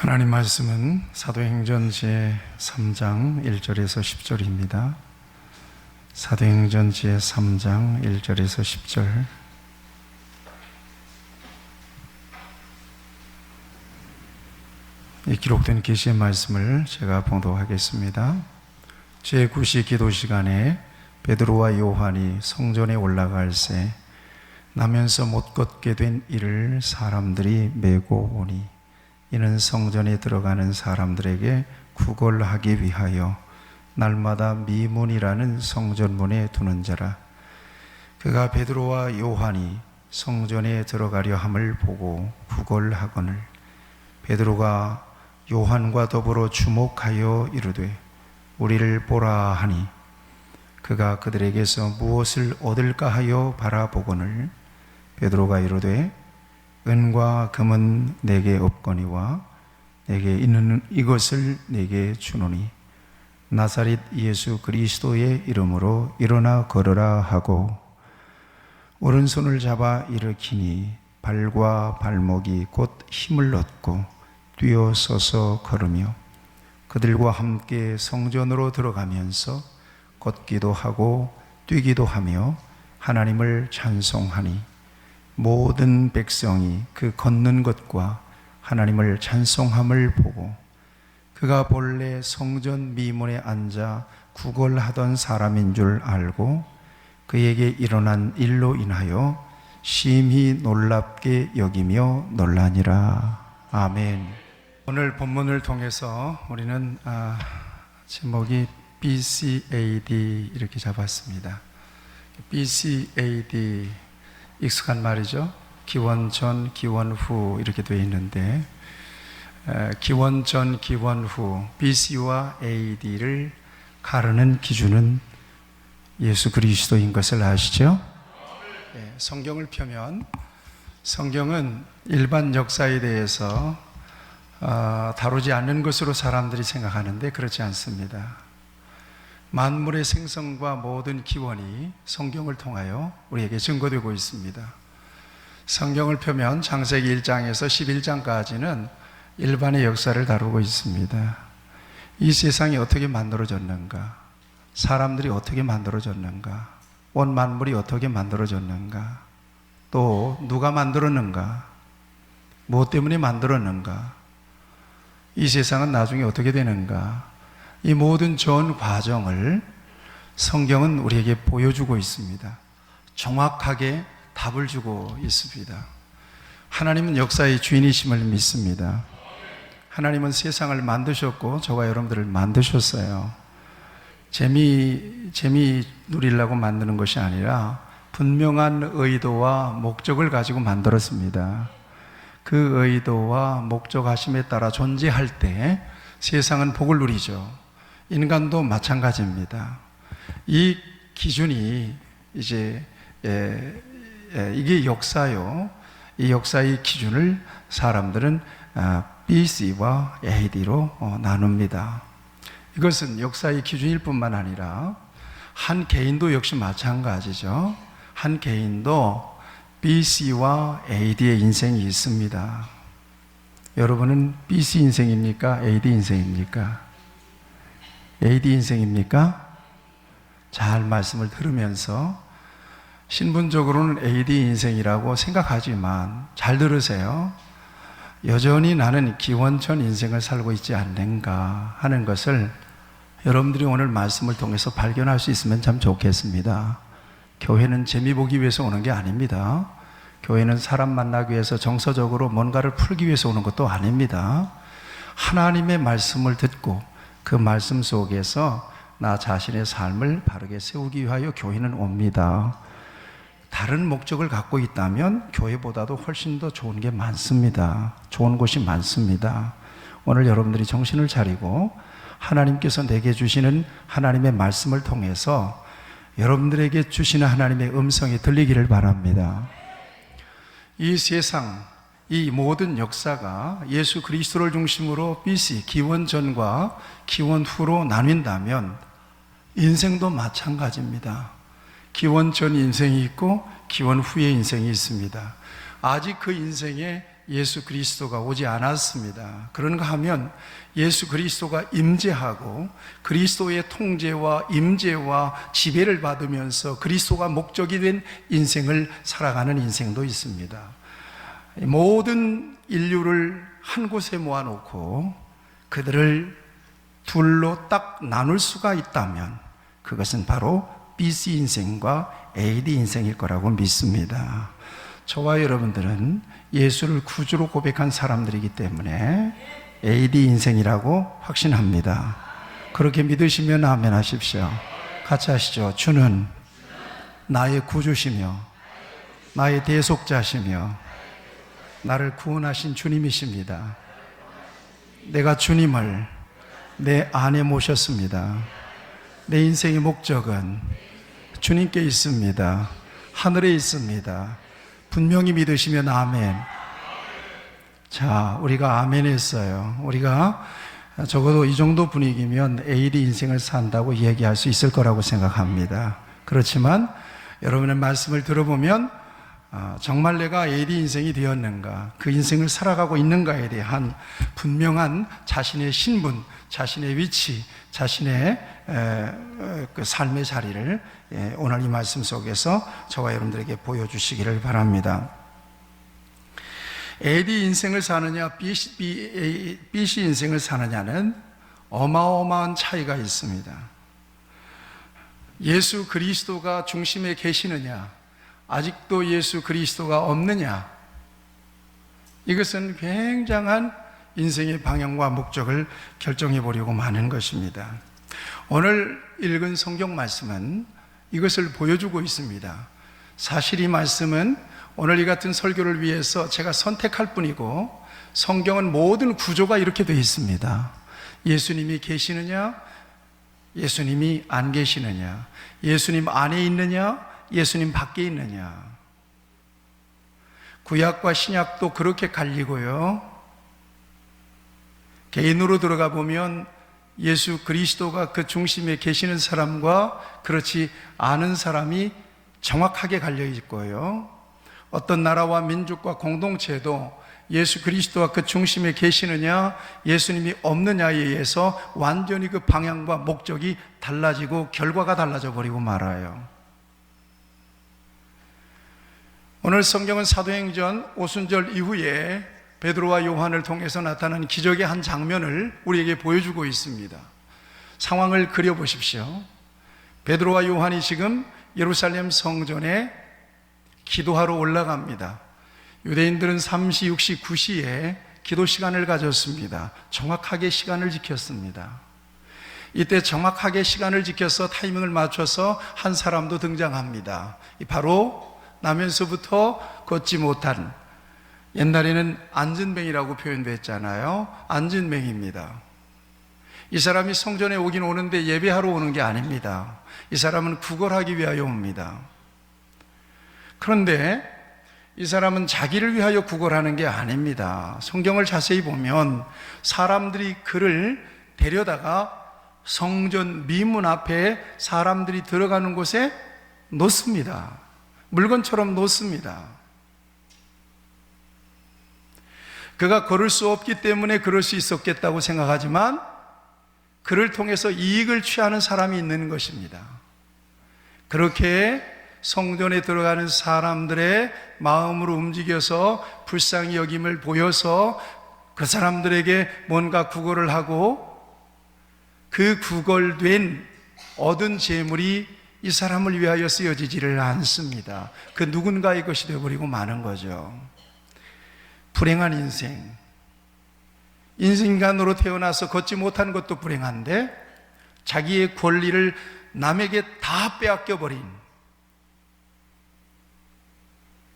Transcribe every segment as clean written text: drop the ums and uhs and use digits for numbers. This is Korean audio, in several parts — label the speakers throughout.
Speaker 1: 하나님 말씀은 사도행전 제3장 1절에서 10절입니다. 사도행전 제3장 1절에서 10절. 이 기록된 계시의 말씀을 제가 봉독하겠습니다. 제9시 기도 시간에 베드로와 요한이 성전에 올라갈새 나면서 못 걷게 된 이를 사람들이 메고 오니 이는 성전에 들어가는 사람들에게 구걸하기 위하여 날마다 미문이라는 성전문에 두는 자라. 그가 베드로와 요한이 성전에 들어가려 함을 보고 구걸하거늘 베드로가 요한과 더불어 주목하여 이르되 우리를 보라 하니 그가 그들에게서 무엇을 얻을까 하여 바라보거늘 베드로가 이르되 은과 금은 내게 없거니와 내게 있는 이것을 내게 주노니 나사렛 예수 그리스도의 이름으로 일어나 걸으라 하고 오른손을 잡아 일으키니 발과 발목이 곧 힘을 얻고 뛰어 서서 걸으며 그들과 함께 성전으로 들어가면서 걷기도 하고 뛰기도 하며 하나님을 찬송하니 모든 백성이 그 걷는 것과 하나님을 찬송함을 보고 그가 본래 성전 미문에 앉아 구걸하던 사람인 줄 알고 그에게 일어난 일로 인하여 심히 놀랍게 여기며 놀라니라. 아멘. 오늘 본문을 통해서 우리는 제목이 BCAD 이렇게 잡았습니다. BCAD 익숙한 말이죠. 기원 전, 기원 후 이렇게 되어 있는데 기원 전, 기원 후 BC와 AD를 가르는 기준은 예수 그리스도인 것을 아시죠? 성경을 펴면 성경은 일반 역사에 대해서 다루지 않는 것으로 사람들이 생각하는데 그렇지 않습니다. 만물의 생성과 모든 기원이 성경을 통하여 우리에게 증거되고 있습니다. 성경을 펴면 창세기 1장에서 11장까지는 일반의 역사를 다루고 있습니다. 이 세상이 어떻게 만들어졌는가? 사람들이 어떻게 만들어졌는가? 온 만물이 어떻게 만들어졌는가? 또 누가 만들었는가? 무엇 때문에 만들었는가? 이 세상은 나중에 어떻게 되는가? 이 모든 전 과정을 성경은 우리에게 보여주고 있습니다. 정확하게 답을 주고 있습니다. 하나님은 역사의 주인이심을 믿습니다. 하나님은 세상을 만드셨고 저와 여러분들을 만드셨어요. 재미 누리려고 만드는 것이 아니라 분명한 의도와 목적을 가지고 만들었습니다. 그 의도와 목적하심에 따라 존재할 때 세상은 복을 누리죠. 인간도 마찬가지입니다. 이 기준이 이제 이게 역사요. 이 역사의 기준을 사람들은 BC와 AD로 나눕니다. 이것은 역사의 기준일 뿐만 아니라 한 개인도 역시 마찬가지죠. 한 개인도 BC와 AD의 인생이 있습니다. 여러분은 BC 인생입니까? AD 인생입니까? AD 인생입니까? 잘 말씀을 들으면서 신분적으로는 AD 인생이라고 생각하지만 잘 들으세요. 여전히 나는 기원전 인생을 살고 있지 않는가 하는 것을 여러분들이 오늘 말씀을 통해서 발견할 수 있으면 참 좋겠습니다. 교회는 재미 보기 위해서 오는 게 아닙니다. 교회는 사람 만나기 위해서 정서적으로 뭔가를 풀기 위해서 오는 것도 아닙니다. 하나님의 말씀을 듣고 그 말씀 속에서 나 자신의 삶을 바르게 세우기 위하여 교회는 옵니다. 다른 목적을 갖고 있다면 교회보다도 훨씬 더 좋은 게 많습니다. 좋은 곳이 많습니다. 오늘 여러분들이 정신을 차리고 하나님께서 내게 주시는 하나님의 말씀을 통해서 여러분들에게 주시는 하나님의 음성이 들리기를 바랍니다. 이 세상, 이 모든 역사가 예수 그리스도를 중심으로 BC, 기원 전과 기원 후로 나뉜다면 인생도 마찬가지입니다. 기원 전 인생이 있고 기원 후의 인생이 있습니다. 아직 그 인생에 예수 그리스도가 오지 않았습니다. 그런가 하면 예수 그리스도가 임재하고 그리스도의 통제와 임재와 지배를 받으면서 그리스도가 목적이 된 인생을 살아가는 인생도 있습니다. 모든 인류를 한 곳에 모아놓고 그들을 둘로 딱 나눌 수가 있다면 그것은 바로 BC 인생과 AD 인생일 거라고 믿습니다. 저와 여러분들은 예수를 구주로 고백한 사람들이기 때문에 AD 인생이라고 확신합니다. 그렇게 믿으시면 아멘 하십시오. 같이 하시죠. 주는 나의 구주시며 나의 대속자시며 나를 구원하신 주님이십니다. 내가 주님을 내 안에 모셨습니다. 내 인생의 목적은 주님께 있습니다. 하늘에 있습니다. 분명히 믿으시면 아멘. 자, 우리가 아멘 했어요. 우리가 적어도 이 정도 분위기면 AD 인생을 산다고 얘기할 수 있을 거라고 생각합니다. 그렇지만 여러분의 말씀을 들어보면 정말 내가 AD 인생이 되었는가, 그 인생을 살아가고 있는가에 대한 분명한 자신의 신분, 자신의 위치, 자신의 그 삶의 자리를 오늘 이 말씀 속에서 저와 여러분들에게 보여주시기를 바랍니다. AD 인생을 사느냐, BC 인생을 사느냐는 어마어마한 차이가 있습니다. 예수 그리스도가 중심에 계시느냐, 아직도 예수 그리스도가 없느냐, 이것은 굉장한 인생의 방향과 목적을 결정해 보려고 하는 것입니다. 오늘 읽은 성경 말씀은 이것을 보여주고 있습니다. 사실 이 말씀은 오늘 이 같은 설교를 위해서 제가 선택할 뿐이고, 성경은 모든 구조가 이렇게 되어 있습니다. 예수님이 계시느냐, 예수님이 안 계시느냐, 예수님 안에 있느냐, 예수님 밖에 있느냐. 구약과 신약도 그렇게 갈리고요, 개인으로 들어가 보면 예수 그리스도가 그 중심에 계시는 사람과 그렇지 않은 사람이 정확하게 갈려 있고요, 어떤 나라와 민족과 공동체도 예수 그리스도가 그 중심에 계시느냐, 예수님이 없느냐에 의해서 완전히 그 방향과 목적이 달라지고 결과가 달라져 버리고 말아요. 오늘 성경은 사도행전 오순절 이후에 베드로와 요한을 통해서 나타난 기적의 한 장면을 우리에게 보여주고 있습니다. 상황을 그려보십시오. 베드로와 요한이 지금 예루살렘 성전에 기도하러 올라갑니다. 유대인들은 3시, 6시, 9시에 기도 시간을 가졌습니다. 정확하게 시간을 지켰습니다. 이때 정확하게 시간을 지켜서 타이밍을 맞춰서 한 사람도 등장합니다. 바로 나면서부터 걷지 못한, 옛날에는 안진뱅이라고 표현됐잖아요. 안진뱅이입니다. 이 사람이 성전에 오긴 오는데 예배하러 오는 게 아닙니다. 이 사람은 구걸하기 위하여 옵니다. 그런데 이 사람은 자기를 위하여 구걸하는 게 아닙니다. 성경을 자세히 보면 사람들이 그를 데려다가 성전 미문 앞에 사람들이 들어가는 곳에 놓습니다. 물건처럼 놓습니다. 그가 걸을 수 없기 때문에 그럴 수 있었겠다고 생각하지만 그를 통해서 이익을 취하는 사람이 있는 것입니다. 그렇게 성전에 들어가는 사람들의 마음으로 움직여서 불쌍히 여김을 보여서 그 사람들에게 뭔가 구걸을 하고, 그 구걸된 얻은 재물이 이 사람을 위하여 쓰여지지를 않습니다. 그 누군가의 것이 되어버리고 마는 거죠. 불행한 인생, 인간으로 태어나서 걷지 못한 것도 불행한데 자기의 권리를 남에게 다 빼앗겨버린,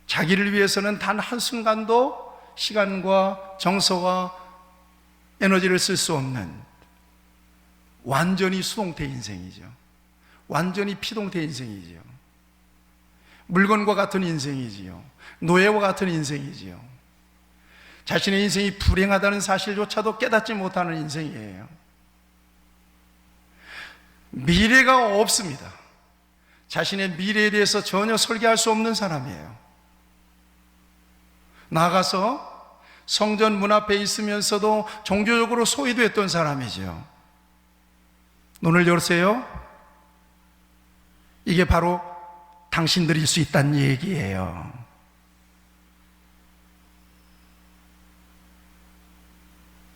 Speaker 1: 자기를 위해서는 단 한순간도 시간과 정서와 에너지를 쓸 수 없는 완전히 수동태 인생이죠. 완전히 피동태 인생이지요. 물건과 같은 인생이지요. 노예와 같은 인생이지요. 자신의 인생이 불행하다는 사실조차도 깨닫지 못하는 인생이에요. 미래가 없습니다. 자신의 미래에 대해서 전혀 설계할 수 없는 사람이에요. 나아가서 성전 문 앞에 있으면서도 종교적으로 소외됐던 사람이죠. 눈을 열으세요. 이게 바로 당신들일 수 있다는 얘기예요.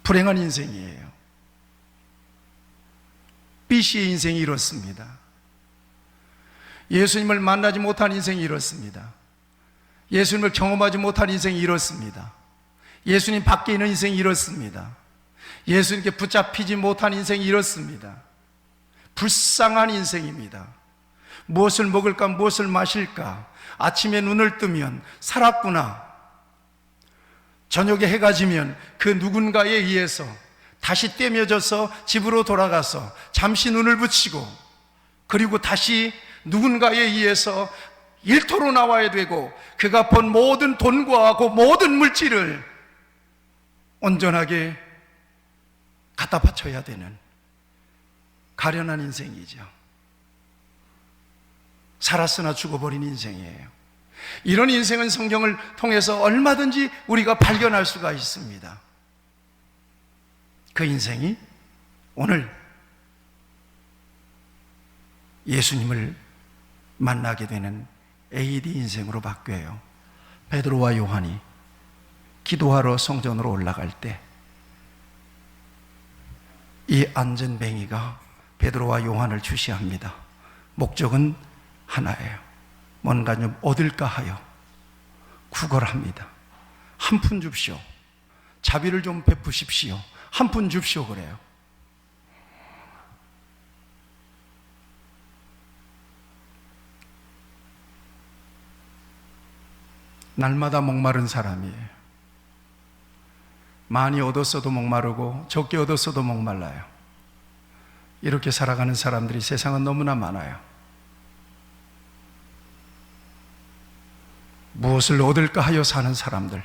Speaker 1: 불행한 인생이에요. B씨의 인생이 이렇습니다. 예수님을 만나지 못한 인생이 이렇습니다. 예수님을 경험하지 못한 인생이 이렇습니다. 예수님 밖에 있는 인생이 이렇습니다. 예수님께 붙잡히지 못한 인생이 이렇습니다. 불쌍한 인생입니다. 무엇을 먹을까, 무엇을 마실까, 아침에 눈을 뜨면 살았구나, 저녁에 해가 지면 그 누군가에 의해서 다시 떼며져서 집으로 돌아가서 잠시 눈을 붙이고, 그리고 다시 누군가에 의해서 일터로 나와야 되고, 그가 번 모든 돈과 그 모든 물질을 온전하게 갖다 바쳐야 되는 가련한 인생이죠. 살았으나 죽어버린 인생이에요. 이런 인생은 성경을 통해서 얼마든지 우리가 발견할 수가 있습니다. 그 인생이 오늘 예수님을 만나게 되는 AD 인생으로 바뀌어요. 베드로와 요한이 기도하러 성전으로 올라갈 때 이 안전뱅이가 베드로와 요한을 주시합니다. 목적은 하나예요. 뭔가 좀 얻을까 하여 구걸합니다. 한 푼 줍시오. 자비를 좀 베푸십시오. 한 푼 줍시오 그래요. 날마다 목마른 사람이에요. 많이 얻었어도 목마르고 적게 얻었어도 목말라요. 이렇게 살아가는 사람들이 세상은 너무나 많아요. 무엇을 얻을까 하여 사는 사람들,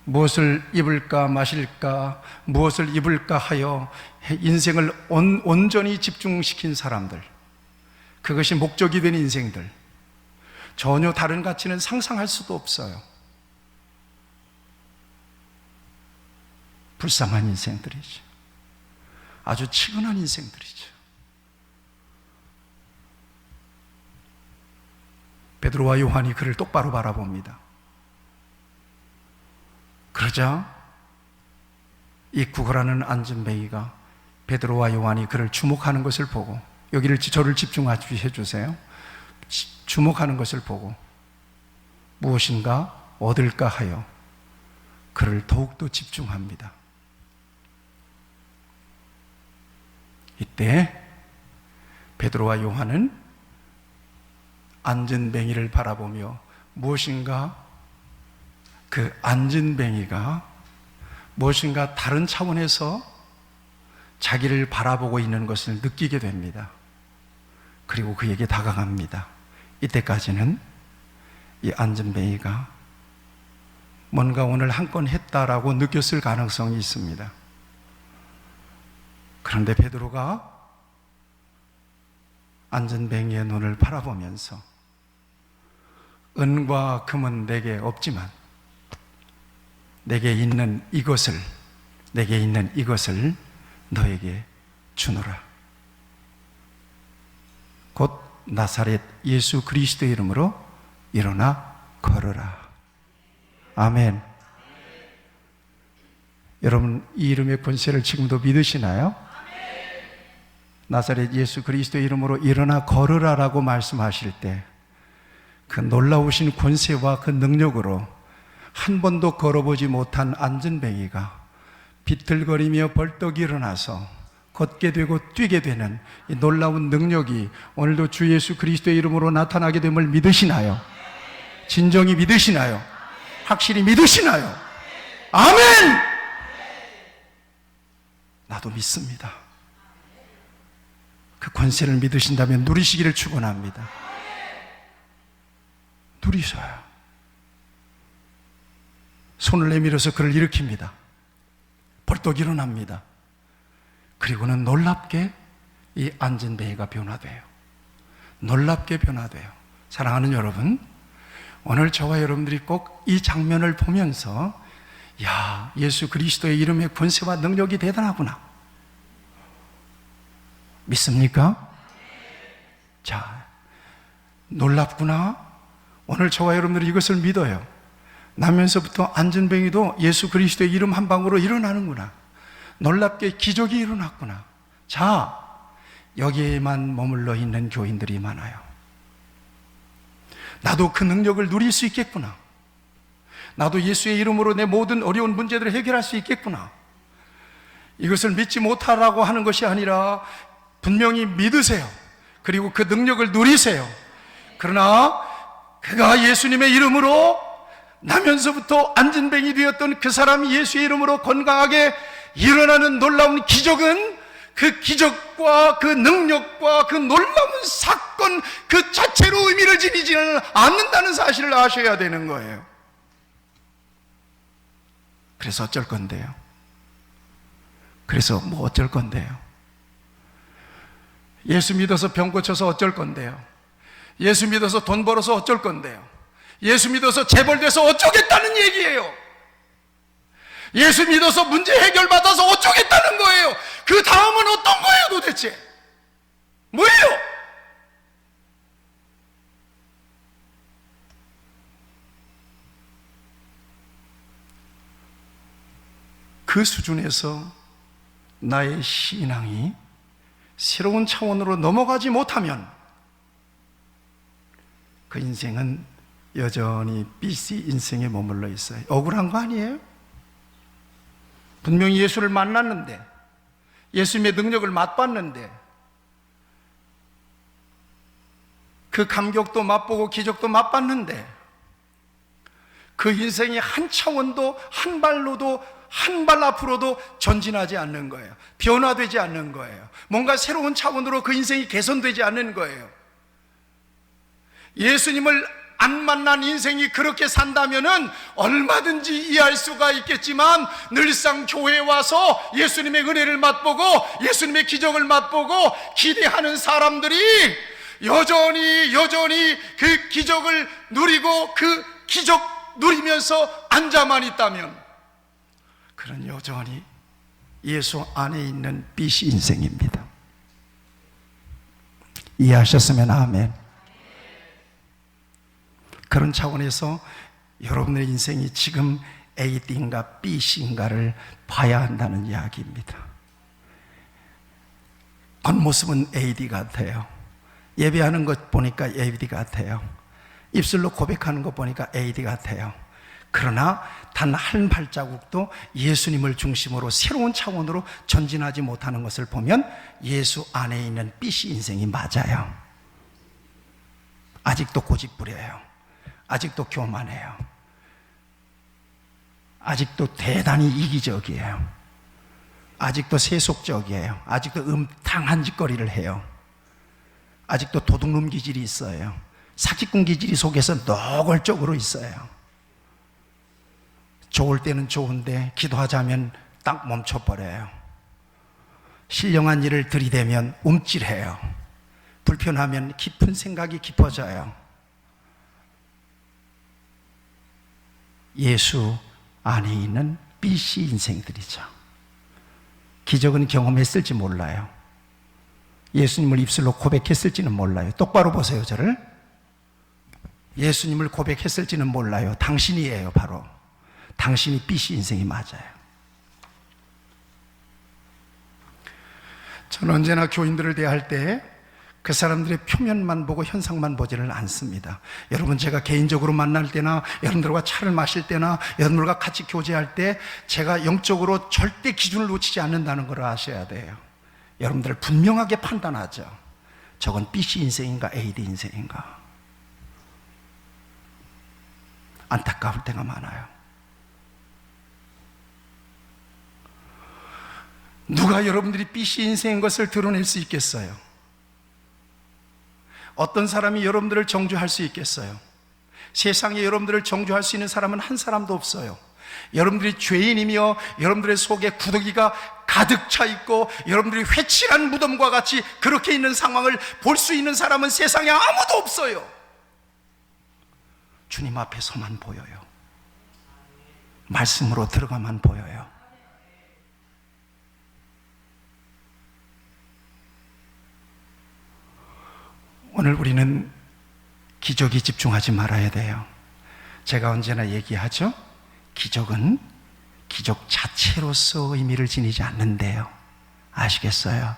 Speaker 1: 무엇을 입을까 마실까, 무엇을 입을까 하여 인생을 온전히 집중시킨 사람들, 그것이 목적이 된 인생들, 전혀 다른 가치는 상상할 수도 없어요. 불쌍한 인생들이죠. 아주 치근한 인생들이죠. 베드로와 요한이 그를 똑바로 바라봅니다. 그러자 이 구걸하는 안전뱅이가 베드로와 요한이 그를 주목하는 것을 보고, 여기를 저를 집중하게 해주세요. 주목하는 것을 보고 무엇인가 얻을까 하여 그를 더욱더 집중합니다. 이때 베드로와 요한은 안전뱅이를 바라보며 무엇인가 그 안전뱅이가 무엇인가 다른 차원에서 자기를 바라보고 있는 것을 느끼게 됩니다. 그리고 그에게 다가갑니다. 이때까지는 이 안전뱅이가 뭔가 오늘 한 건 했다라고 느꼈을 가능성이 있습니다. 그런데 베드로가 안전뱅이의 눈을 바라보면서 은과 금은 내게 없지만 내게 있는 이것을 너에게 주노라. 곧 나사렛 예수 그리스도의 이름으로 일어나 걸으라. 아멘. 여러분, 이 이름의 권세를 지금도 믿으시나요? 나사렛 예수 그리스도의 이름으로 일어나 걸으라라고 말씀하실 때 그 놀라우신 권세와 그 능력으로 한 번도 걸어보지 못한 안전뱅이가 비틀거리며 벌떡 일어나서 걷게 되고 뛰게 되는 이 놀라운 능력이 오늘도 주 예수 그리스도의 이름으로 나타나게 됨을 믿으시나요? 진정히 믿으시나요? 확실히 믿으시나요? 아멘! 나도 믿습니다. 그 권세를 믿으신다면 누리시기를 축원합니다. 누리셔요. 손을 내밀어서 그를 일으킵니다. 벌떡 일어납니다. 그리고는 놀랍게 이 안전뱅이가 변화돼요. 놀랍게 변화돼요. 사랑하는 여러분, 오늘 저와 여러분들이 꼭 이 장면을 보면서 야, 예수 그리스도의 이름의 권세와 능력이 대단하구나. 믿습니까? 자, 놀랍구나. 오늘 저와 여러분들이 이것을 믿어요. 나면서부터 안전뱅이도 예수 그리스도의 이름 한 방으로 일어나는구나. 놀랍게 기적이 일어났구나. 자, 여기에만 머물러 있는 교인들이 많아요. 나도 그 능력을 누릴 수 있겠구나. 나도 예수의 이름으로 내 모든 어려운 문제들을 해결할 수 있겠구나. 이것을 믿지 못하라고 하는 것이 아니라 분명히 믿으세요. 그리고 그 능력을 누리세요. 그러나 그가 예수님의 이름으로 나면서부터 안전뱅이 되었던 그 사람이 예수의 이름으로 건강하게 일어나는 놀라운 기적은 그 기적과 그 능력과 그 놀라운 사건 그 자체로 의미를 지니지는 않는다는 사실을 아셔야 되는 거예요. 그래서 어쩔 건데요? 그래서 뭐 어쩔 건데요? 예수 믿어서 병 고쳐서 어쩔 건데요? 예수 믿어서 돈 벌어서 어쩔 건데요? 예수 믿어서 재벌돼서 어쩌겠다는 얘기예요. 예수 믿어서 문제 해결받아서 어쩌겠다는 거예요. 그 다음은 어떤 거예요 도대체? 뭐예요? 그 수준에서 나의 신앙이 새로운 차원으로 넘어가지 못하면 그 인생은 여전히 BC 인생에 머물러 있어요. 억울한 거 아니에요? 분명히 예수를 만났는데, 예수님의 능력을 맛봤는데, 그 감격도 맛보고 기적도 맛봤는데, 그 인생이 한 차원도 한 발로도 한 발 앞으로도 전진하지 않는 거예요. 변화되지 않는 거예요. 뭔가 새로운 차원으로 그 인생이 개선되지 않는 거예요. 예수님을 안 만난 인생이 그렇게 산다면은 얼마든지 이해할 수가 있겠지만, 늘상 교회에 와서 예수님의 은혜를 맛보고 예수님의 기적을 맛보고 기대하는 사람들이 여전히 그 기적을 누리고 그 기적 누리면서 앉아만 있다면, 그런 여전히 예수 안에 있는 BC 인생입니다. 이해하셨으면 아멘. 그런 차원에서 여러분의 인생이 지금 AD인가 BC인가를 봐야 한다는 이야기입니다. 겉모습은 AD 같아요. 예배하는 것 보니까 AD 같아요. 입술로 고백하는 것 보니까 AD 같아요. 그러나 단 한 발자국도 예수님을 중심으로 새로운 차원으로 전진하지 못하는 것을 보면 예수 안에 있는 BC 인생이 맞아요. 아직도 고집부려요. 아직도 교만해요. 아직도 대단히 이기적이에요. 아직도 세속적이에요. 아직도 음탕한 짓거리를 해요. 아직도 도둑놈 기질이 있어요. 사기꾼 기질이 속에서 노골적으로 있어요. 좋을 때는 좋은데 기도하자면 딱 멈춰버려요. 신령한 일을 들이대면 움찔해요. 불편하면 깊은 생각이 깊어져요. 예수 안에 있는 BC 인생들이죠. 기적은 경험했을지 몰라요. 예수님을 입술로 고백했을지는 몰라요. 똑바로 보세요, 저를. 예수님을 고백했을지는 몰라요. 당신이에요, 바로. 당신이 BC 인생이 맞아요. 저는 언제나 교인들을 대할 때 그 사람들의 표면만 보고 현상만 보지는 않습니다. 여러분, 제가 개인적으로 만날 때나 여러분들과 차를 마실 때나 여러분들과 같이 교제할 때 제가 영적으로 절대 기준을 놓치지 않는다는 걸 아셔야 돼요. 여러분들 분명하게 판단하죠. 저건 BC 인생인가 AD 인생인가. 안타까울 때가 많아요. 누가 여러분들이 BC 인생인 것을 드러낼 수 있겠어요? 어떤 사람이 여러분들을 정죄할 수 있겠어요? 세상에 여러분들을 정죄할 수 있는 사람은 한 사람도 없어요. 여러분들이 죄인이며 여러분들의 속에 구더기가 가득 차 있고 여러분들이 회칠한 무덤과 같이 그렇게 있는 상황을 볼 수 있는 사람은 세상에 아무도 없어요. 주님 앞에서만 보여요. 말씀으로 들어가만 보여요. 오늘 우리는 기적에 집중하지 말아야 돼요. 제가 언제나 얘기하죠. 기적은 기적 자체로서 의미를 지니지 않는데요. 아시겠어요?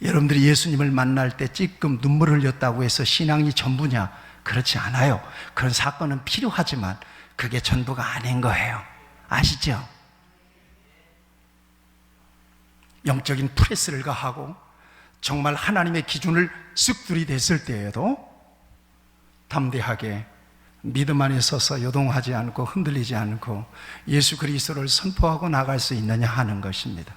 Speaker 1: 여러분들이 예수님을 만날 때 찔끔 눈물을 흘렸다고 해서 신앙이 전부냐? 그렇지 않아요. 그런 사건은 필요하지만 그게 전부가 아닌 거예요. 아시죠? 영적인 프레스를 가하고 정말 하나님의 기준을 쓱 들이댔을 때에도 담대하게 믿음 안에 서서 요동하지 않고 흔들리지 않고 예수 그리스도를 선포하고 나갈 수 있느냐 하는 것입니다.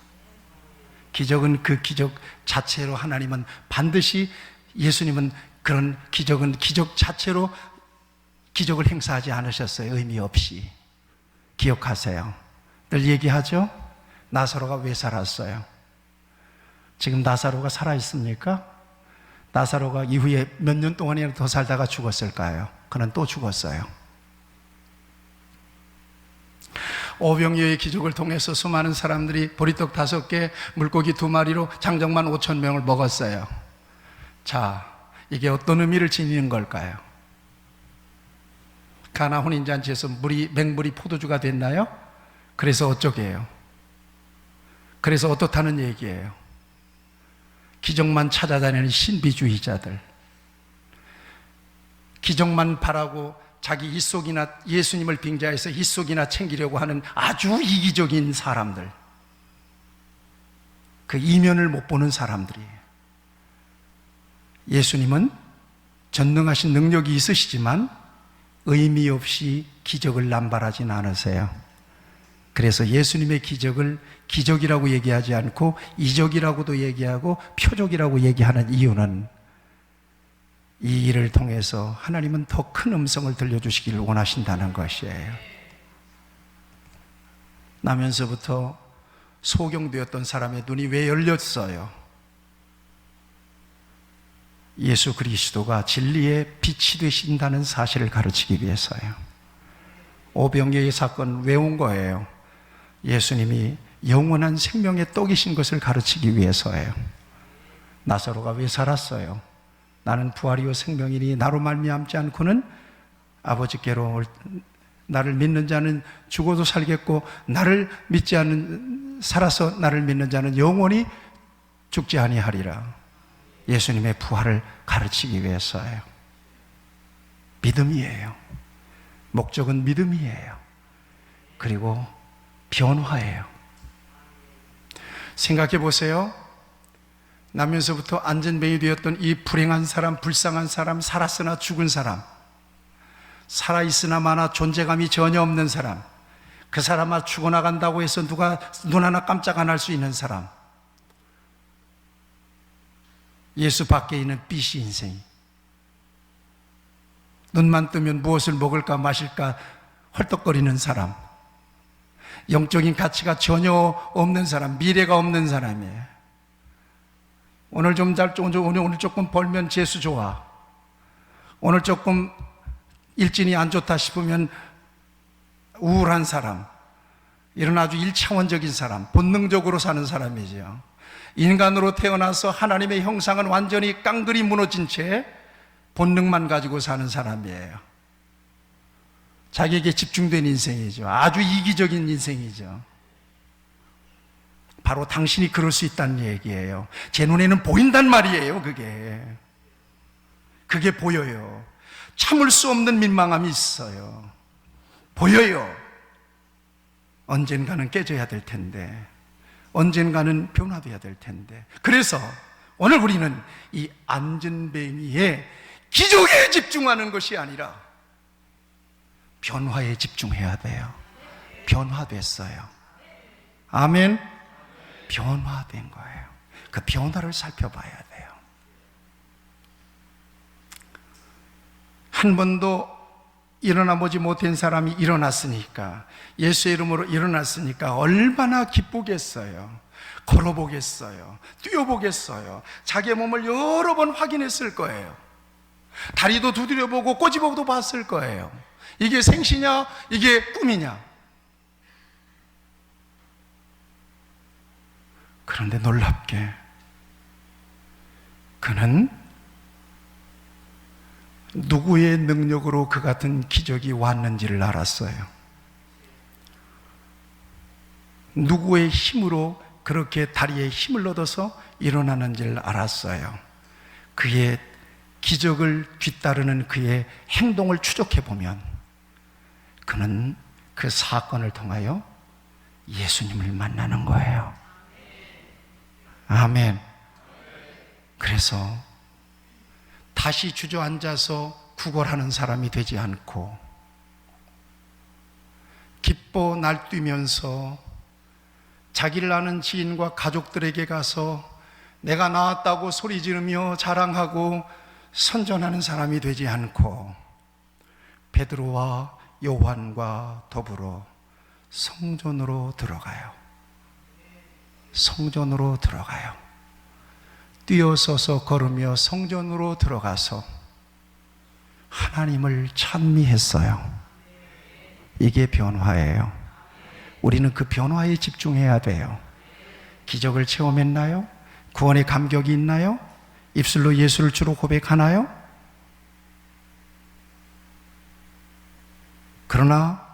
Speaker 1: 기적은 그 기적 자체로 하나님은 반드시, 예수님은 그런 기적은 기적 자체로 기적을 행사하지 않으셨어요. 의미 없이. 기억하세요. 늘 얘기하죠. 나사로가 왜 살았어요? 지금 나사로가 살아있습니까? 나사로가 이후에 몇 년 동안이나 더 살다가 죽었을까요? 그는 또 죽었어요. 오병이어의 기적을 통해서 수많은 사람들이 보리떡 5개, 물고기 2마리로 장정만 5,000명을 먹었어요. 자, 이게 어떤 의미를 지니는 걸까요? 가나 혼인잔치에서 맹물이 포도주가 됐나요? 그래서 어쩌게요? 그래서 어떻다는 얘기예요? 기적만 찾아다니는 신비주의자들, 기적만 바라고 자기 잇속이나 예수님을 빙자해서 잇속이나 챙기려고 하는 아주 이기적인 사람들, 그 이면을 못 보는 사람들이에요. 예수님은 전능하신 능력이 있으시지만 의미 없이 기적을 남발하진 않으세요. 그래서 예수님의 기적을 기적이라고 얘기하지 않고 이적이라고도 얘기하고 표적이라고 얘기하는 이유는 이 일을 통해서 하나님은 더 큰 음성을 들려주시기를 원하신다는 것이에요. 나면서부터 소경되었던 사람의 눈이 왜 열렸어요? 예수 그리스도가 진리의 빛이 되신다는 사실을 가르치기 위해서요. 오병이어의 사건 왜 온 거예요? 예수님이 영원한 생명의 떡이신 것을 가르치기 위해서예요. 나사로가 왜 살았어요? 나는 부활이요 생명이니 나로 말미암지 않고는 아버지께로 나를 믿는 자는 죽어도 살겠고 나를 믿지 않는 살아서 나를 믿는 자는 영원히 죽지 아니하리라. 예수님의 부활을 가르치기 위해서예요. 믿음이에요. 목적은 믿음이에요. 그리고 변화예요. 생각해 보세요. 나면서부터 안전뱅이 되었던 이 불행한 사람, 불쌍한 사람, 살았으나 죽은 사람, 살아있으나 마나 존재감이 전혀 없는 사람, 그 사람아 죽어나간다고 해서 누가 눈 하나 깜짝 안 할 수 있는 사람, 예수 밖에 있는 빛이 인생, 눈만 뜨면 무엇을 먹을까 마실까 헐떡거리는 사람, 영적인 가치가 전혀 없는 사람, 미래가 없는 사람이에요. 오늘 조금 벌면 재수 좋아. 오늘 조금 일진이 안 좋다 싶으면 우울한 사람, 이런 아주 1차원적인 사람, 본능적으로 사는 사람이죠. 인간으로 태어나서 하나님의 형상은 완전히 깡그리 무너진 채 본능만 가지고 사는 사람이에요. 자기에게 집중된 인생이죠. 아주 이기적인 인생이죠. 바로 당신이 그럴 수 있다는 얘기예요. 제 눈에는 보인단 말이에요. 그게 보여요. 참을 수 없는 민망함이 있어요. 보여요. 언젠가는 깨져야 될 텐데, 언젠가는 변화돼야 될 텐데. 그래서 오늘 우리는 이 안전뱅이의 기적에 집중하는 것이 아니라 변화에 집중해야 돼요. 변화됐어요. 아멘. 변화된 거예요. 그 변화를 살펴봐야 돼요. 한 번도 일어나 보지 못한 사람이 일어났으니까, 예수의 이름으로 일어났으니까 얼마나 기쁘겠어요. 걸어보겠어요. 뛰어보겠어요. 자기의 몸을 여러 번 확인했을 거예요. 다리도 두드려보고 꼬집어도 봤을 거예요. 이게 생시냐 이게 꿈이냐. 그런데 놀랍게 그는 누구의 능력으로 그 같은 기적이 왔는지를 알았어요. 누구의 힘으로 그렇게 다리에 힘을 얻어서 일어나는지를 알았어요. 그의 기적을 뒤따르는 그의 행동을 추적해 보면 그는 그 사건을 통하여 예수님을 만나는 거예요. 아멘. 그래서 다시 주저앉아서 구걸하는 사람이 되지 않고 기뻐 날뛰면서 자기를 아는 지인과 가족들에게 가서 내가 나았다고 소리 지르며 자랑하고 선전하는 사람이 되지 않고 베드로와 요한과 더불어 성전으로 들어가요. 성전으로 들어가요. 뛰어서서 걸으며 성전으로 들어가서 하나님을 찬미했어요. 이게 변화예요. 우리는 그 변화에 집중해야 돼요. 기적을 체험했나요? 구원의 감격이 있나요? 입술로 예수를 주로 고백하나요? 그러나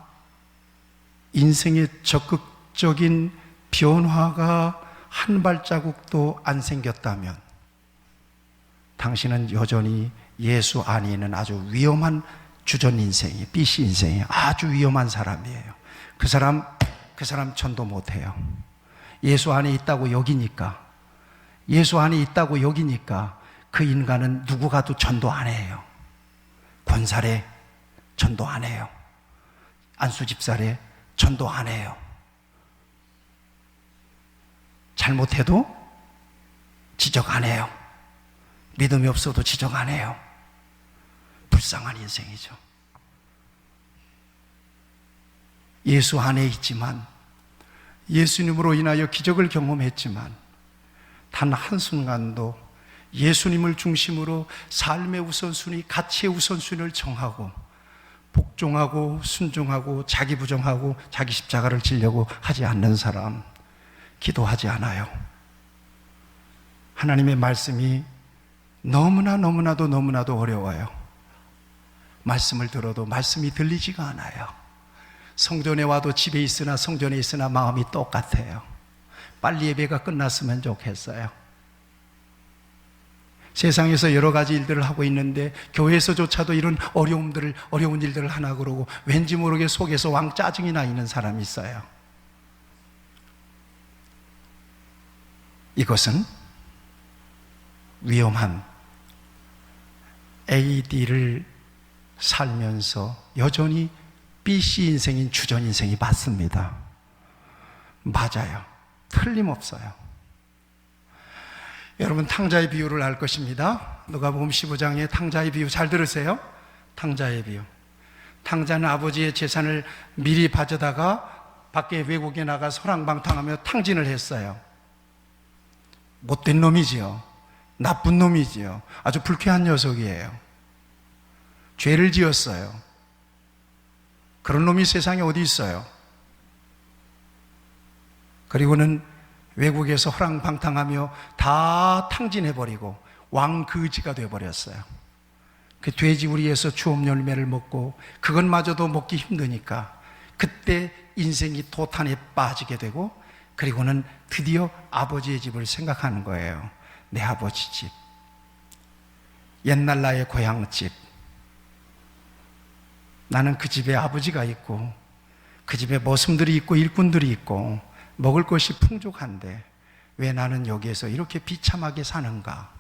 Speaker 1: 인생의 적극적인 변화가 한 발자국도 안 생겼다면 당신은 여전히 예수 안에 있는 아주 위험한 주전 인생이, BC 인생이 아주 위험한 사람이에요. 그 사람 전도 못해요. 예수 안에 있다고 여기니까, 예수 안에 있다고 여기니까 그 인간은 누구 가도 전도 안 해요. 권사래 전도 안 해요. 안수집사래 전도 안 해요. 잘못해도 지적 안 해요. 믿음이 없어도 지적 안 해요. 불쌍한 인생이죠. 예수 안에 있지만, 예수님으로 인하여 기적을 경험했지만 단 한순간도 예수님을 중심으로 삶의 우선순위, 가치의 우선순위를 정하고 복종하고 순종하고 자기 부정하고 자기 십자가를 지려고 하지 않는 사람, 기도하지 않아요. 하나님의 말씀이 너무나도 어려워요. 말씀을 들어도 말씀이 들리지가 않아요. 성전에 와도 집에 있으나 성전에 있으나 마음이 똑같아요. 빨리 예배가 끝났으면 좋겠어요. 세상에서 여러 가지 일들을 하고 있는데 교회에서조차도 이런 어려운 일들을 하나 그러고 왠지 모르게 속에서 왕 짜증이 나 있는 사람이 있어요. 이것은 위험한 AD를 살면서 여전히 BC 인생인 주전 인생이 맞습니다. 맞아요. 틀림없어요. 여러분, 탕자의 비유를 알 것입니다. 누가복음 15장의 탕자의 비유 잘 들으세요. 탕자의 비유. 탕자는 아버지의 재산을 미리 가져다가 밖에 외국에 나가 소랑방탕하며 탕진을 했어요. 못된 놈이지요. 나쁜 놈이지요. 아주 불쾌한 녀석이에요. 죄를 지었어요. 그런 놈이 세상에 어디 있어요? 그리고는 외국에서 호랑방탕하며 다 탕진해버리고 왕거지가 되어버렸어요. 그 돼지우리에서 주업 열매를 먹고 그것마저도 먹기 힘드니까 그때 인생이 도탄에 빠지게 되고, 그리고는 드디어 아버지의 집을 생각하는 거예요. 내 아버지 집, 옛날 나의 고향집, 나는 그 집에 아버지가 있고 그 집에 머슴들이 있고 일꾼들이 있고 먹을 것이 풍족한데 왜 나는 여기에서 이렇게 비참하게 사는가?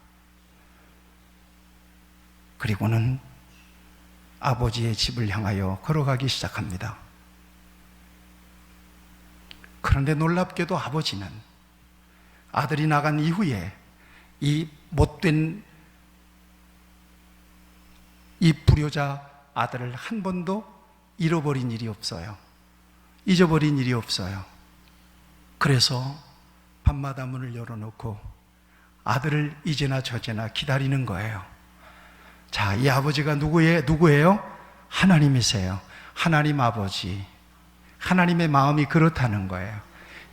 Speaker 1: 그리고는 아버지의 집을 향하여 걸어가기 시작합니다. 그런데 놀랍게도 아버지는 아들이 나간 이후에 이 못된 이 불효자 아들을 한 번도 잃어버린 일이 없어요. 잊어버린 일이 없어요. 그래서 밤마다 문을 열어놓고 아들을 이제나 저제나 기다리는 거예요. 자, 이 아버지가 누구예요? 하나님이세요. 하나님 아버지. 하나님의 마음이 그렇다는 거예요.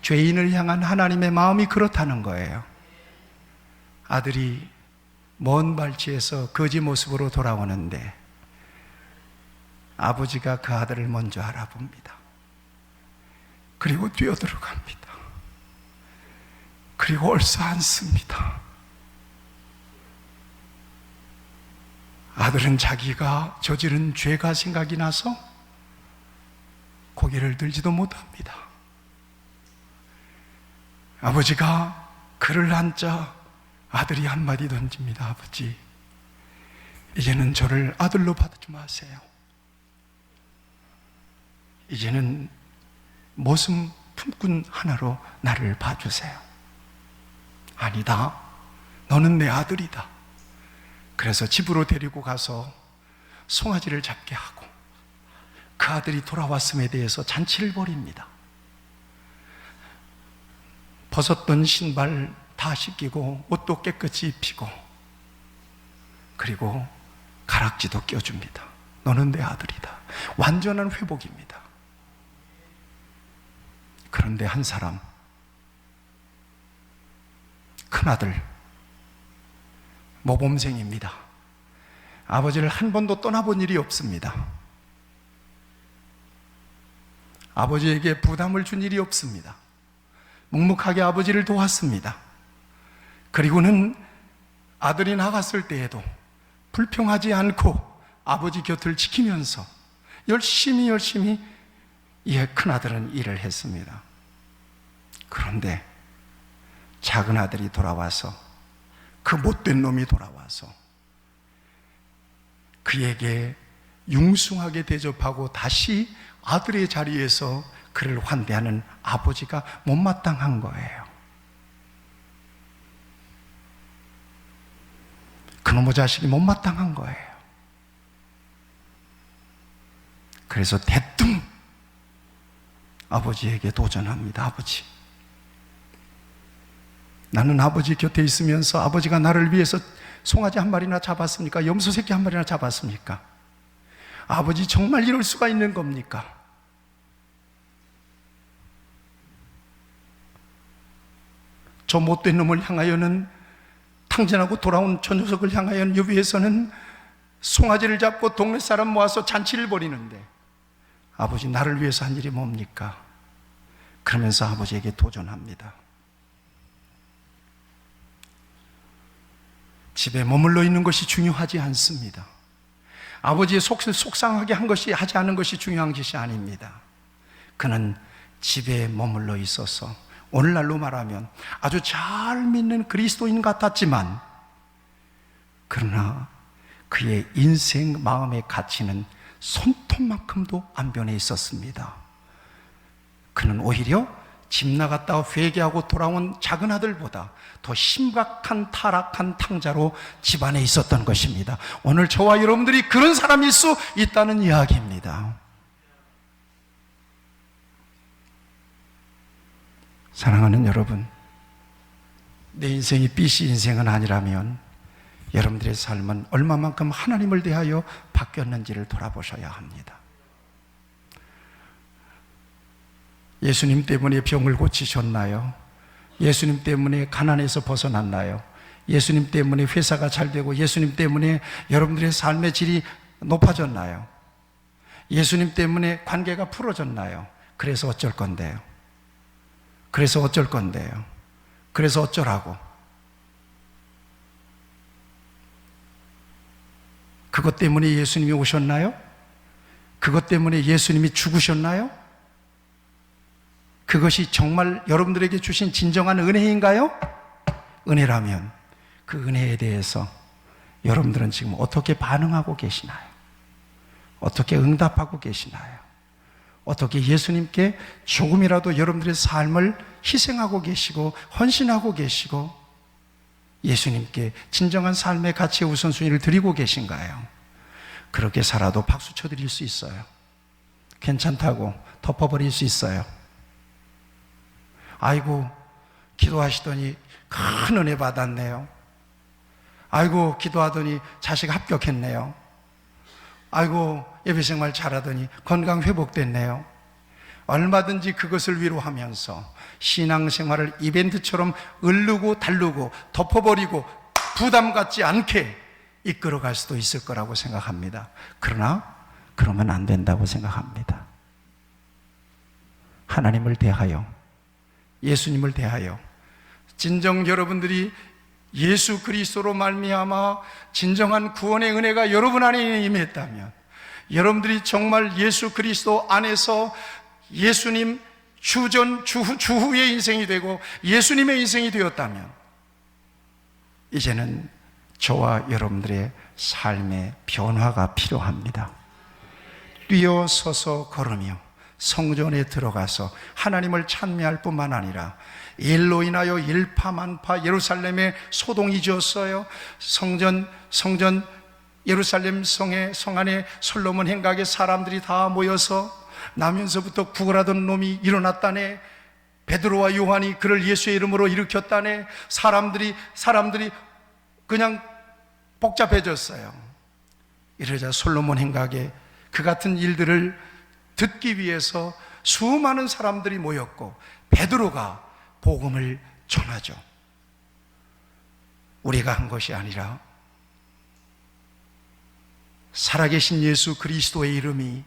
Speaker 1: 죄인을 향한 하나님의 마음이 그렇다는 거예요. 아들이 먼 발치에서 거지 모습으로 돌아오는데 아버지가 그 아들을 먼저 알아봅니다. 그리고 뛰어들어갑니다. 그리고 얼싸안습니다. 아들은 자기가 저지른 죄가 생각이 나서 고개를 들지도 못합니다. 아버지가 그를 앉자 아들이 한마디 던집니다. 아버지, 이제는 저를 아들로 받지 마세요. 이제는 모습 품꾼 하나로 나를 봐주세요. 아니다, 너는 내 아들이다. 그래서 집으로 데리고 가서 송아지를 잡게 하고 그 아들이 돌아왔음에 대해서 잔치를 벌입니다. 벗었던 신발 다 씻기고 옷도 깨끗이 입히고 그리고 가락지도 껴줍니다. 너는 내 아들이다. 완전한 회복입니다. 그런데 한 사람, 큰아들, 모범생입니다. 아버지를 한 번도 떠나본 일이 없습니다. 아버지에게 부담을 준 일이 없습니다. 묵묵하게 아버지를 도왔습니다. 그리고는 아들이 나갔을 때에도 불평하지 않고 아버지 곁을 지키면서 열심히 이 큰아들은 일을 했습니다. 그런데 작은 아들이 돌아와서, 그 못된 놈이 돌아와서 그에게 융숭하게 대접하고 다시 아들의 자리에서 그를 환대하는 아버지가 못마땅한 거예요. 그놈의 자식이 못마땅한 거예요. 그래서 대뜸 아버지에게 도전합니다. 아버지, 나는 아버지 곁에 있으면서 아버지가 나를 위해서 송아지 한 마리나 잡았습니까? 염소 새끼 한 마리나 잡았습니까? 아버지, 정말 이럴 수가 있는 겁니까? 저 못된 놈을 향하여는, 탕진하고 돌아온 저 녀석을 향하여는 여기에서는 송아지를 잡고 동네 사람 모아서 잔치를 벌이는데 아버지, 나를 위해서 한 일이 뭡니까? 그러면서 아버지에게 도전합니다. 집에 머물러 있는 것이 중요하지 않습니다. 아버지의 속을 속상하게 한 것이, 하지 않은 것이 중요한 것이 아닙니다. 그는 집에 머물러 있어서 오늘날로 말하면 아주 잘 믿는 그리스도인 같았지만, 그러나 그의 인생 마음의 가치는 손톱만큼도 안 변해 있었습니다. 그는 오히려 집 나갔다가 회개하고 돌아온 작은 아들보다 더 심각한 타락한 탕자로 집안에 있었던 것입니다. 오늘 저와 여러분들이 그런 사람일 수 있다는 이야기입니다. 사랑하는 여러분, 내 인생이 B씨 인생은 아니라면 여러분들의 삶은 얼마만큼 하나님을 대하여 바뀌었는지를 돌아보셔야 합니다. 예수님 때문에 병을 고치셨나요? 예수님 때문에 가난에서 벗어났나요? 예수님 때문에 회사가 잘 되고 예수님 때문에 여러분들의 삶의 질이 높아졌나요? 예수님 때문에 관계가 풀어졌나요? 그래서 어쩔 건데요? 그래서 어쩔 건데요? 그래서 어쩌라고? 그것 때문에 예수님이 오셨나요? 그것 때문에 예수님이 죽으셨나요? 그것이 정말 여러분들에게 주신 진정한 은혜인가요? 은혜라면 그 은혜에 대해서 여러분들은 지금 어떻게 반응하고 계시나요? 어떻게 응답하고 계시나요? 어떻게 예수님께 조금이라도 여러분들의 삶을 희생하고 계시고 헌신하고 계시고 예수님께 진정한 삶의 가치의 우선순위를 드리고 계신가요? 그렇게 살아도 박수 쳐드릴 수 있어요. 괜찮다고 덮어버릴 수 있어요. 아이고, 기도하시더니 큰 은혜 받았네요. 아이고, 기도하더니 자식 합격했네요. 아이고, 예배생활 잘하더니 건강 회복됐네요. 얼마든지 그것을 위로하면서 신앙생활을 이벤트처럼 을르고 달르고 덮어버리고 부담 갖지 않게 이끌어갈 수도 있을 거라고 생각합니다. 그러나 그러면 안 된다고 생각합니다. 하나님을 대하여, 예수님을 대하여 진정 여러분들이 예수 그리스도로 말미암아 진정한 구원의 은혜가 여러분 안에 임했다면, 여러분들이 정말 예수 그리스도 안에서 예수님 주전 주후의 인생이 되고 예수님의 인생이 되었다면, 이제는 저와 여러분들의 삶의 변화가 필요합니다. 뛰어서서 걸으며 성전에 들어가서 하나님을 찬미할 뿐만 아니라 일로 인하여 일파만파 예루살렘에 소동이 지었어요. 성전 예루살렘 성 안에 솔로몬 행각에 사람들이 다 모여서 나면서부터 구걸하던 놈이 일어났다네. 베드로와 요한이 그를 예수의 이름으로 일으켰다네. 사람들이 그냥 복잡해졌어요. 이러자 솔로몬 행각에 그 같은 일들을 듣기 위해서 수많은 사람들이 모였고 베드로가 복음을 전하죠. 우리가 한 것이 아니라 살아계신 예수 그리스도의 이름이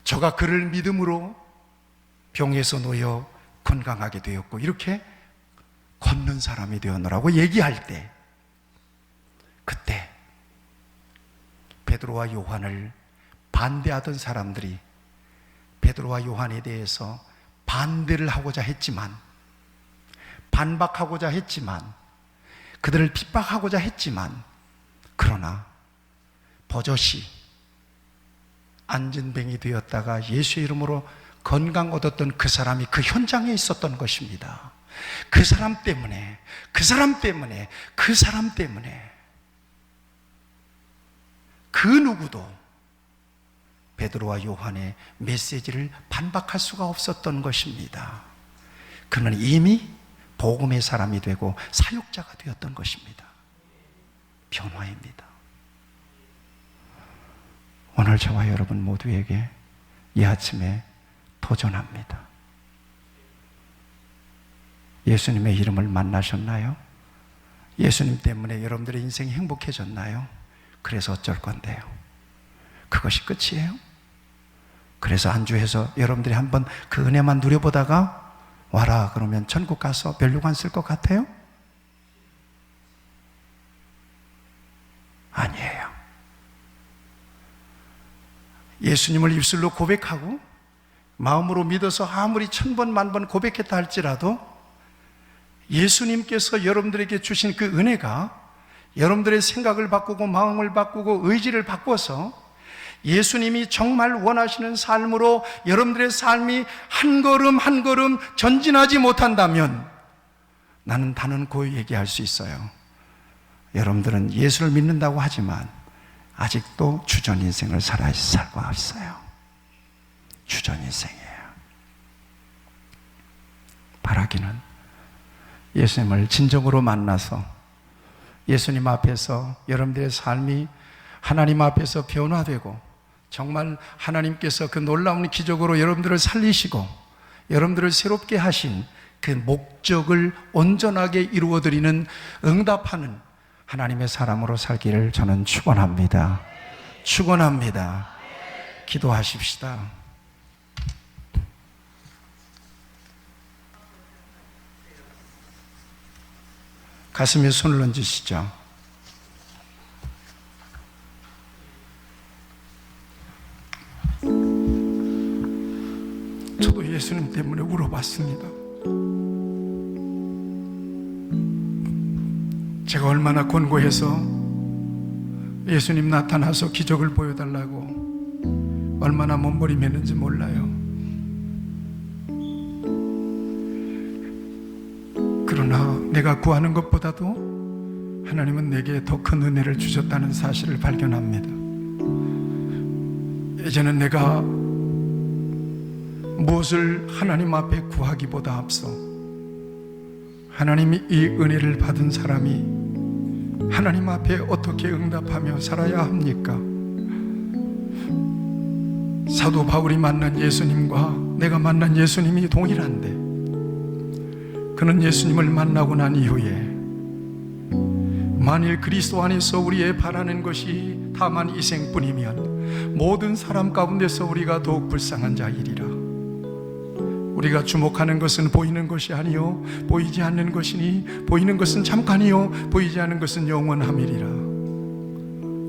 Speaker 1: 저가 그를 믿음으로 병에서 놓여 건강하게 되었고 이렇게 걷는 사람이 되었노라고 얘기할 때, 그때 베드로와 요한을 반대하던 사람들이 베드로와 요한에 대해서 반대를 하고자 했지만, 반박하고자 했지만, 그들을 핍박하고자 했지만, 그러나 버젓이 안진뱅이 되었다가 예수의 이름으로 건강 얻었던 그 사람이 그 현장에 있었던 것입니다. 그 사람 때문에 그 누구도 베드로와 요한의 메시지를 반박할 수가 없었던 것입니다. 그는 이미 복음의 사람이 되고 사역자가 되었던 것입니다. 변화입니다. 오늘 저와 여러분 모두에게 이 아침에 도전합니다. 예수님의 이름을 만나셨나요? 예수님 때문에 여러분들의 인생이 행복해졌나요? 그래서 어쩔 건데요? 그것이 끝이에요? 그래서 안주해서 여러분들이 한번 그 은혜만 누려보다가 와라 그러면 천국 가서 멸류관 쓸 것 같아요? 아니에요. 예수님을 입술로 고백하고 마음으로 믿어서 아무리 1000번 만번 고백했다 할지라도 예수님께서 여러분들에게 주신 그 은혜가 여러분들의 생각을 바꾸고 마음을 바꾸고 의지를 바꿔서 예수님이 정말 원하시는 삶으로 여러분들의 삶이 한 걸음 한 걸음 전진하지 못한다면 나는 단언고 얘기할 수 있어요. 여러분들은 예수를 믿는다고 하지만 아직도 주전 인생을 살고 있어요. 주전 인생이에요. 바라기는 예수님을 진정으로 만나서 예수님 앞에서 여러분들의 삶이 하나님 앞에서 변화되고 정말 하나님께서 그 놀라운 기적으로 여러분들을 살리시고 여러분들을 새롭게 하신 그 목적을 온전하게 이루어드리는 응답하는 하나님의 사람으로 살기를 저는 축원합니다. 축원합니다. 기도하십시다. 가슴에 손을 얹으시죠. 저도 예수님 때문에 울어봤습니다. 제가 얼마나 권고해서 예수님 나타나서 기적을 보여달라고 얼마나 몸부림했는지 몰라요. 그러나 내가 구하는 것보다도 하나님은 내게 더 큰 은혜를 주셨다는 사실을 발견합니다. 이제는 내가 무엇을 하나님 앞에 구하기보다 앞서 하나님이 이 은혜를 받은 사람이 하나님 앞에 어떻게 응답하며 살아야 합니까? 사도 바울이 만난 예수님과 내가 만난 예수님이 동일한데, 그는 예수님을 만나고 난 이후에 만일 그리스도 안에서 우리의 바라는 것이 다만 이생뿐이면 모든 사람 가운데서 우리가 더욱 불쌍한 자이리라. 우리가 주목하는 것은 보이는 것이 아니요 보이지 않는 것이니, 보이는 것은 잠깐이요 보이지 않는 것은 영원함이리라.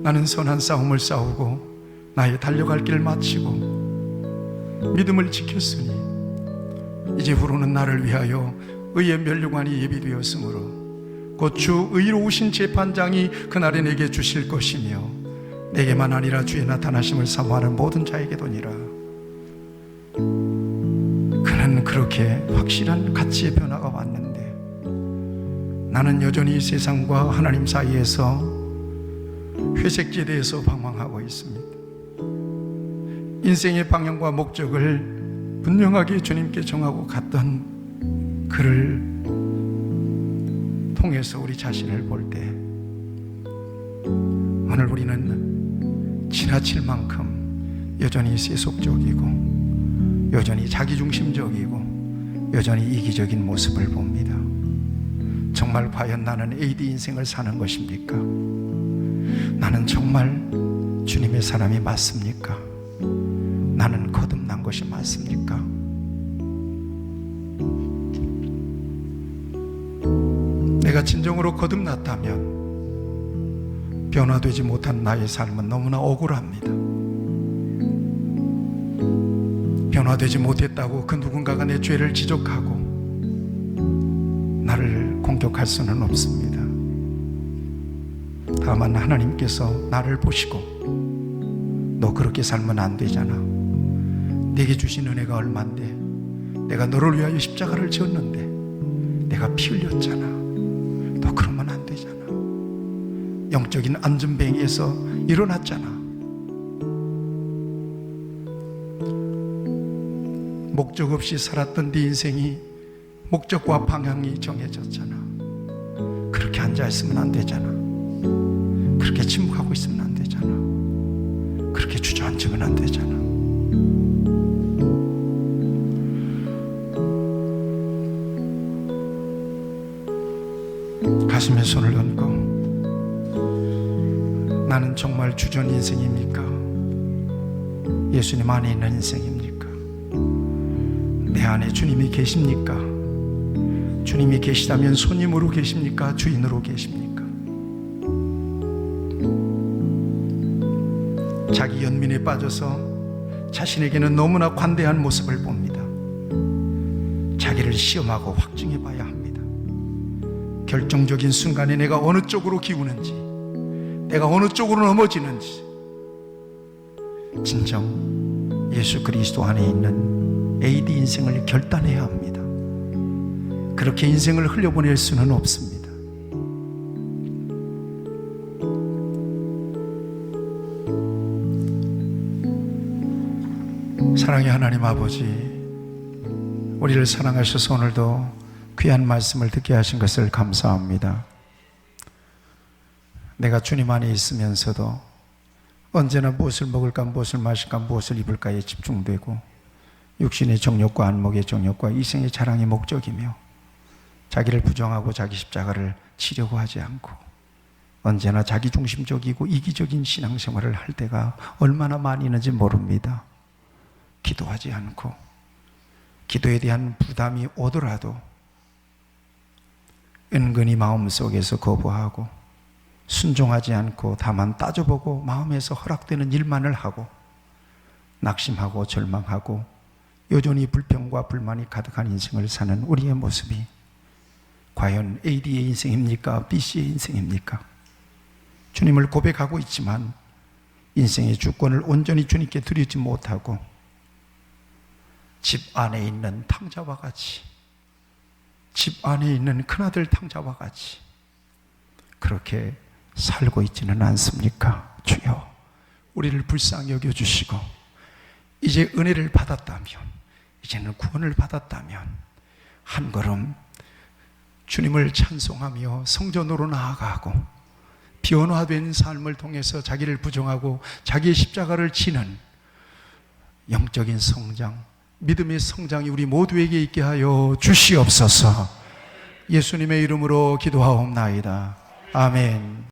Speaker 1: 나는 선한 싸움을 싸우고 나의 달려갈 길을 마치고 믿음을 지켰으니 이제 후로는 나를 위하여 의의 면류관이 예비되었으므로 곧 주 의로우신 재판장이 그날에 내게 주실 것이며 내게만 아니라 주의 나타나심을 사모하는 모든 자에게도니라. 그는 그렇게 확실한 가치의 변화가 왔는데 나는 여전히 세상과 하나님 사이에서 회색지대에서 방황하고 있습니다. 인생의 방향과 목적을 분명하게 주님께 정하고 갔던 그를 통해서 우리 자신을 볼 때 오늘 우리는 지나칠 만큼 여전히 세속적이고 여전히 자기중심적이고 여전히 이기적인 모습을 봅니다. 정말 과연 나는 AD 인생을 사는 것입니까? 나는 정말 주님의 사람이 맞습니까? 나는 거듭난 것이 맞습니까? 내가 진정으로 거듭났다면 변화되지 못한 나의 삶은 너무나 억울합니다. 변화되지 못했다고 그 누군가가 내 죄를 지적하고 나를 공격할 수는 없습니다. 다만 하나님께서 나를 보시고 너 그렇게 살면 안 되잖아. 내게 주신 은혜가 얼만데 내가 너를 위하여 십자가를 지었는데 내가 피 흘렸잖아. 너 그러면 안 되잖아. 영적인 안전뱅이에서 일어났잖아. 목적 없이 살았던 네 인생이 목적과 방향이 정해졌잖아. 그렇게 앉아있으면 안 되잖아. 그렇게 침묵하고 있으면 안 되잖아. 그렇게 주저앉으면 안 되잖아. 가슴에 손을 얹고 나는 정말 주전 인생입니까? 예수님 안에 있는 인생입니까? 내 안에 주님이 계십니까? 주님이 계시다면 손님으로 계십니까? 주인으로 계십니까? 자기 연민에 빠져서 자신에게는 너무나 관대한 모습을 봅니다. 자기를 시험하고 확증해 봐야 합니다. 결정적인 순간에 내가 어느 쪽으로 기우는지, 내가 어느 쪽으로 넘어지는지 진정 예수 그리스도 안에 있는 AD 인생을 결단해야 합니다. 그렇게 인생을 흘려보낼 수는 없습니다. 사랑의 하나님 아버지, 우리를 사랑하셔서 오늘도 귀한 말씀을 듣게 하신 것을 감사합니다. 내가 주님 안에 있으면서도 언제나 무엇을 먹을까, 무엇을 마실까, 무엇을 입을까에 집중되고 육신의 정욕과 안목의 정욕과 이생의 자랑의 목적이며 자기를 부정하고 자기 십자가를 치려고 하지 않고 언제나 자기중심적이고 이기적인 신앙생활을 할 때가 얼마나 많이 있는지 모릅니다. 기도하지 않고 기도에 대한 부담이 오더라도 은근히 마음속에서 거부하고 순종하지 않고 다만 따져보고 마음에서 허락되는 일만을 하고 낙심하고 절망하고 여전히 불평과 불만이 가득한 인생을 사는 우리의 모습이 과연 AD의 인생입니까? BC의 인생입니까? 주님을 고백하고 있지만 인생의 주권을 온전히 주님께 드리지 못하고 집 안에 있는 탕자와 같이, 집 안에 있는 큰아들 탕자와 같이 그렇게 살고 있지는 않습니까? 주여, 우리를 불쌍히 여겨주시고 이제 은혜를 받았다면, 이제는 구원을 받았다면 한 걸음 주님을 찬송하며 성전으로 나아가고 변화된 삶을 통해서 자기를 부정하고 자기의 십자가를 지는 영적인 성장, 믿음의 성장이 우리 모두에게 있게 하여 주시옵소서. 예수님의 이름으로 기도하옵나이다. 아멘.